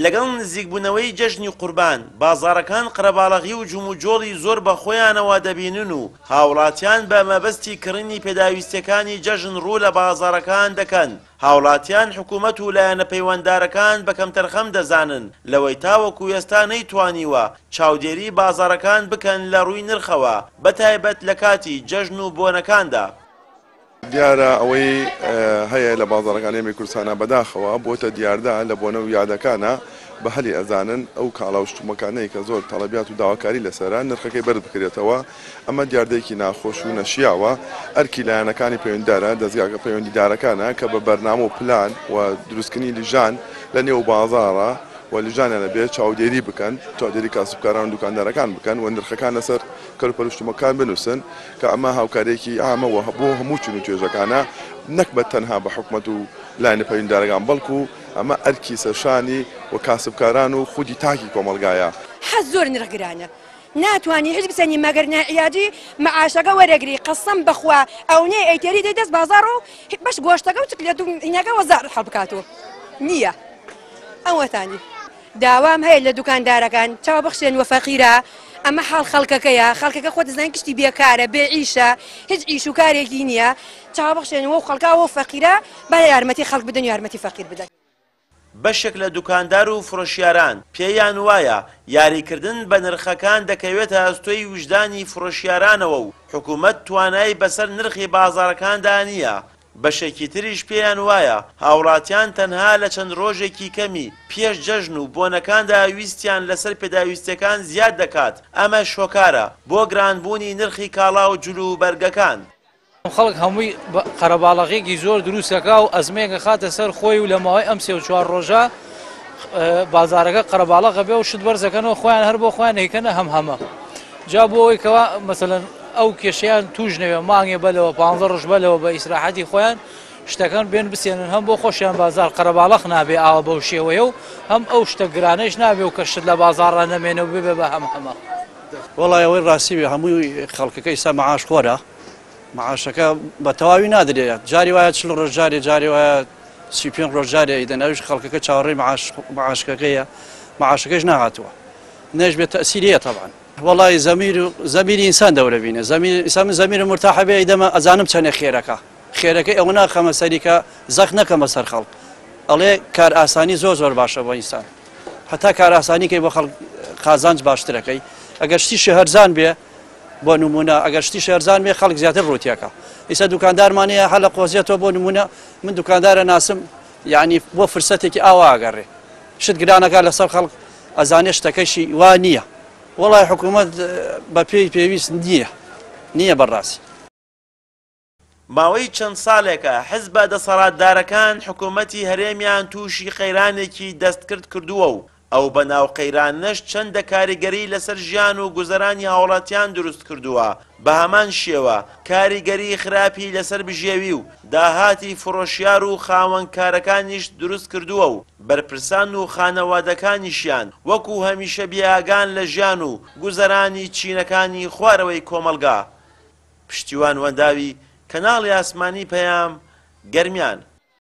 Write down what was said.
لەگەڵ نزیکبوونەوەی جەژنی قوربان بازاڕەکان قەرەباڵغی و جوموجۆڵی زۆر بە خۆیانەوە دەبینن و هاوڵاتیان بە مەبەستی کڕینی پێداویستەکانی جەژن ڕوو لە بازاڕەکان دەکەن. هاوڵاتیان حکوومەت و لایەنە پەیوەنددارەکان بە کەمتەرخەم دەزانن لەوەی تاوەکو ئێستا نەیتوانیوە چاودێری بازاڕەکان بکەن لە ڕووی نرخەوە بەتایبەت لە کاتی جەژن و بۆنەکاندا. دیارە ئەوەی هەیە لە بازاڕەکانی ئێمەی کوردستانە بەداخەوە بۆتە دیاردا لە بۆنە و یادەکانە بە هەلی ئەزانن ئەو کاڵاوشتومەکانەی کە زۆر تەڵەبیات و داواکاری لەسەرە نرخەکەی بەرز بکرێتەوە. ئەمە دیاردەیەکی ناخۆش و نەشیاوە ئەرکی لایەنەکانی پەیوەندیدارە دەستگاکە پەیوەندیدارەکانە کە بە بەرنامە و پلان و دروستکردنی لیژان لە نێو بازاڕە و لیژانیانە بێت چاودێری بکەن، چاودێری کاسبکاران و دوکاندارەکان بکەن و نرخەکان لەسەر کەلوپەلوشتومەکان بنووسن کە ئەمە هاوکارێکی ئامەوە بۆ هەموو چون و توێژەکانە نەک بە تەنها بە حکوومەت و لایەنە پەیوەندیدارەکان بەڵکو ئەمە ئەرکی سەرشانی و کاسبکاران و خودی تاکی کۆمەلگایە. حەز زۆر نرخگرانە. ناتوانانی هیچ بسەنی مەگەر نائیادی مەعاشەکە وەرەگری قەسەم بخوا ئەوەیە ئەیتێری دەست بازار و بەش گۆشتەکە و چکلێت و هینەکە وەزار هەڵبکاتەوە نییە. ئەوەتانی داوام هەیە لە دوکاندارەکان چاو بخشێن وە فەقیرە ئەمە حاڵ خەڵکەکەیە خەڵکەکە خۆ دەزانین کشتی بێکارە بێعیشە هیچ ئیش و کارێکی نییە چاو بخشێنەوە و خەڵکاوە فەقیرە با یارمەتی خەڵک بدەن یارمەتی فەقیر بدەن. بەشێک لە دوکاندار و فرۆشیاران پێیان وایە یاریکردن بە نرخەکان دەکەوێتە ئەستۆی وجدانی فرۆشیارانەوە و حکوومەت توانایی بەسەر نرخی بازاڕەکاندا نییە. بەشێکی تریش پێیان وایە هاوڵاتیان تەنها لە چەند ڕۆژێکی کەمی پێش جەژن و بۆنەکاندا ویستیان لەسەر پێداویستەکان زیاد دەکات. ئەمە شۆکارە بۆ گرانبوونی نرخی کاڵا و جلو بەرگەکان. خەڵک هەمووی قەرەباڵغێکی زۆر دروستەکە و ئەزمەیەکە خاتە سەر خۆی و لە ماوەی ئەم 3-4 ڕۆژە بازارەکە قەرەباڵغە بێ و شت بەرزەکەنەوە خۆیان هەر بۆ خۆیان هیکەنە هەمە جا بۆ ئەوەی کەوا مەسەلەن ئەو کێشەیان توش نەوێ مانگێ بەلەوە 15 ڕۆژ بەلەوە بە ئیسراحەتی خۆیان شتەکان بێن بسێنن هەم بۆ خۆشیان بازار قەرەباڵغ نابێ ئاوە بەو شێوەیە و هەم ئەو شتە گرانەیش نابێ و کە شت لە بازاڕە نەمێنە و ببێ بە هەمە. وەڵای ئەوەی ڕاستی هەمووی خەڵکەکە ئێستا مەعاش خۆرە معاشەکە بە تەواوی نادرێت جاری وایە 40 ڕۆژ جاری وایە 35 ڕۆژ جارێ دەناویش خەڵکەکە چاوەڕێی معاشەکەیە معاشەکەش ناهاتووە نەش بێت تەسیریە طبعا. وەڵای زەمیری ئینسان دەورە بینە زەمیر مرتاحە بێ ئیدەمە ئەزانم چەنە خێرەکەی ئەوە ناخەمە سەریکە زەخ نەکەمە سەر خەڵک ئەڵێ کار ئاسانی زۆر باشە بۆ ئینسان هەتا کار ئاسانیکەی بۆ خەڵک قازانج باشترەکەی ئەگەر شتی شەهرزان بێ بۆ نمونە ئەگەر شتی شێرزان بێ خەڵک زیاتر ڕوتیەکە ئێستا دوکاندارمانەیە هەڵە قۆزیێتەوە بۆ نمونە من دوکاندارە ناسم یعنی بۆ فرسەتێکی ئاوا ئەگەڕێ شت گرانەکە لەسەر خەڵک ئەزانێ شتەکەشی وا نییە. وەڵای حکوومەت بە پێی پێویست نییە بەڕاستی. ماوەی چەند ساڵێکە حزب دەسەڵاتدارەکان حکوومەتی هەرێمیان تووشی قەیرانێکی دەستکرد کردووە و ئەو بەناو قەیرانەش چەندە کاریگەری لەسەر ژیان و گوزەرانی هاوڵاتیان دروست کردووە. بە هەمان شێوە کاریگەری خراپی لەسەر بژێوی و داهاتی فرۆشیار و خاوەنکارەکانیش دروست کردووە و بەرپرسان و خانەوادەکانیشیان وەکو هەمیشە بیاگان لە ژیان و گوزەرانی چینەکانی خوارەوەی کۆمەلگا. پشتیوان وەنداوی کەناڵی ئاسمانی پەیام گەرمیان.